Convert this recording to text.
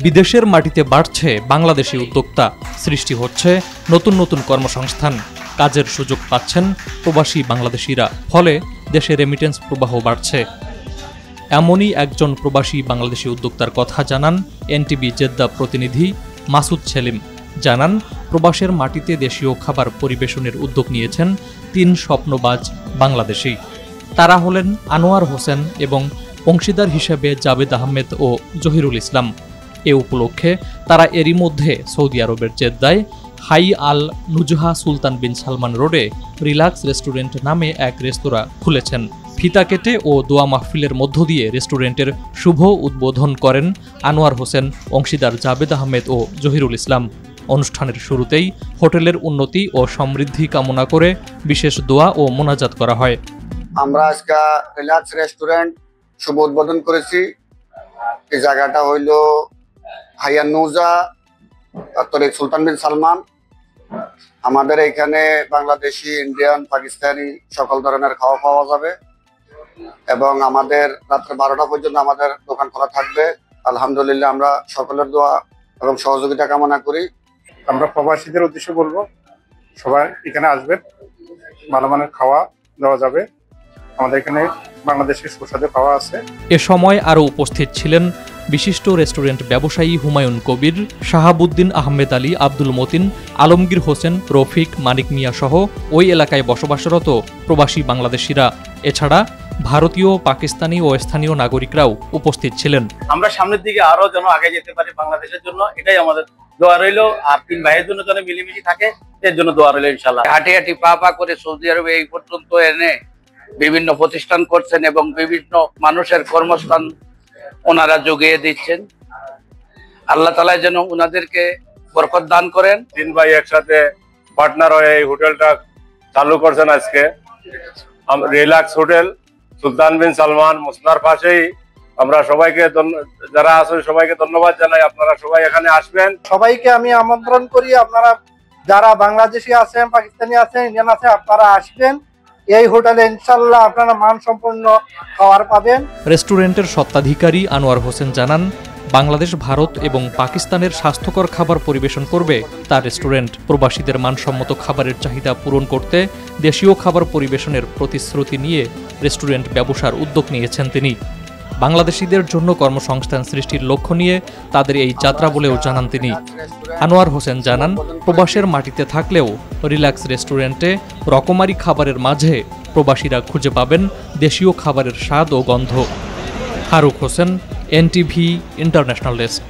বিদেশের মাটিতে বাড়ছে বাংলাদেশি উদ্যোক্তা, সৃষ্টি হচ্ছে নতুন নতুন কর্মসংস্থান, কাজের সুযোগ পাচ্ছেন প্রবাসী বাংলাদেশিরা, ফলে দেশে রেমিটেন্স প্রবাহ বাড়ছে। এমনই একজন প্রবাসী বাংলাদেশি উদ্যোক্তার কথা জানান এনটিভি জেদ্দা প্রতিনিধি মাসুদ সেলিম। জানান, প্রবাসের মাটিতে দেশীয় খাবার পরিবেশনের উদ্যোগ নিয়েছেন 3 স্বপ্নবাজ বাংলাদেশি। তারা হলেন আনোয়ার হোসেন এবং অংশীদার হিসেবে জাবেদ আহমেদ ও জহিরুল ইসলাম। এ উপলক্ষে তারা এরই মধ্যে সৌদি আরবের জেদ্দায় হাই আল নুজহা সুলতান বিন সালমান রোডে রিল্যাক্স রেস্টুরেন্ট নামে এক রেস্তোরাঁ খুলেছেন। ফিতা কেটে ও দোয়া মাহফিলের মধ্য দিয়ে রেস্টুরেন্টের শুভ উদ্বোধন করেন আনোয়ার হোসেন, অংশীদার জাবেদ আহমেদ ও জহিরুল ইসলাম। অনুষ্ঠানের শুরুতেই হোটেলের উন্নতি ও সমৃদ্ধি কামনা করে বিশেষ দোয়া ও মোনাজাত করা হয়। আমরা আজকে রিল্যাক্স রেস্টুরেন্ট শুভ উদ্বোধন করেছি। এই জায়গাটা হইল হাইয়া নুজা সুলতান বিন সালমান। আমাদের এখানে বাংলাদেশি, ইন্ডিয়ান, পাকিস্তানি সকল ধরনের খাওয়া পাওয়া যাবে এবং আমাদের রাত্রে 12টা পর্যন্ত আমাদের দোকান খোলা থাকবে। আলহামদুলিল্লাহ, আমরা সকলের দোয়া এবং সহযোগিতা কামনা করি। আমরা প্রবাসীদের উদ্দেশ্যে বলবো, সবাই এখানে আসবেন, ভালো মানের খাওয়া দেওয়া যাবে। আমাদের এখানে বাংলাদেশের সুস্বাদু খাওয়া আছে। এ সময় আরও উপস্থিত ছিলেন বিশিষ্ট রেস্টুরেন্ট ব্যবসায়ী হুমায়ুন কবির, শাহাবুদ্দিন আহমেদ আলী, আব্দুল মতিন, আলমগীর হোসেন, রফিক, মানিক মিয়া সহ ওই এলাকায় বসবাসরত প্রবাসী বাংলাদেশিরা। এছাড়া ভারতীয়, পাকিস্তানি ও স্থানীয় নাগরিকরাও উপস্থিত ছিলেন। আমরা সামনের দিকে আরো যেন আগে যেতে পারি বাংলাদেশের জন্য, এটাই আমাদের দোয়া রইল। আর 3 ভাইয়ের জন্য যেন মিলেমিশে থাকে, এর জন্য দোয়া রইল ইনশাল্লাহ। হাঁটি হাঁটি পা পা করে সৌদি আরবে এই পর্যন্ত এনে বিভিন্ন প্রতিষ্ঠান করছেন এবং বিভিন্ন মানুষের কর্মস্থান ওনারা জুগিয়ে দিচ্ছেন। আল্লাহ তাআলা যেন ওনাদেরকে বরকত দান করেন। 3 ভাই একসাথে পার্টনার হয়ে এই হোটেলটা চালু করছেন আজকে। রিল্যাক্স হোটেল সুলতান বিন সালমান মুসনার পাশেই। আমরা সবাইকে, যারা আছেন সবাইকে ধন্যবাদ জানাই। আপনারা সবাই এখানে আসবেন। সবাইকে আমি আমন্ত্রণ করি, আপনারা যারা বাংলাদেশি আছেন, পাকিস্তানি আছেন, ইন্ডিয়ান আছে, আপনারা আসবেন এই হোটেলে। ইনশাল্লাহ আপনারা মানসম্পন্ন খাবার পাবেন। রেস্টুরেন্টের স্বত্বাধিকারী আনোয়ার হোসেন জানান, বাংলাদেশ, ভারত এবং পাকিস্তানের স্বাস্থ্যকর খাবার পরিবেশন করবে তার রেস্টুরেন্ট। প্রবাসীদের মানসম্মত খাবারের চাহিদা পূরণ করতে দেশীয় খাবার পরিবেশনের প্রতিশ্রুতি নিয়ে রেস্টুরেন্ট ব্যবসার উদ্যোগ নিয়েছেন তিনি। বাংলাদেশিদের জন্য কর্মসংস্থান সৃষ্টির লক্ষ্য নিয়ে তাদের এই যাত্রা বলেও জানান তিনি। আনোয়ার হোসেন জানান, প্রবাসের মাটিতে থাকলেও রিল্যাক্স রেস্টুরেন্টে রকমারি খাবারের মাঝে প্রবাসীরা খুঁজে পাবেন দেশীয় খাবারের স্বাদ ও গন্ধ। Faruk Hossain, NTV international desk.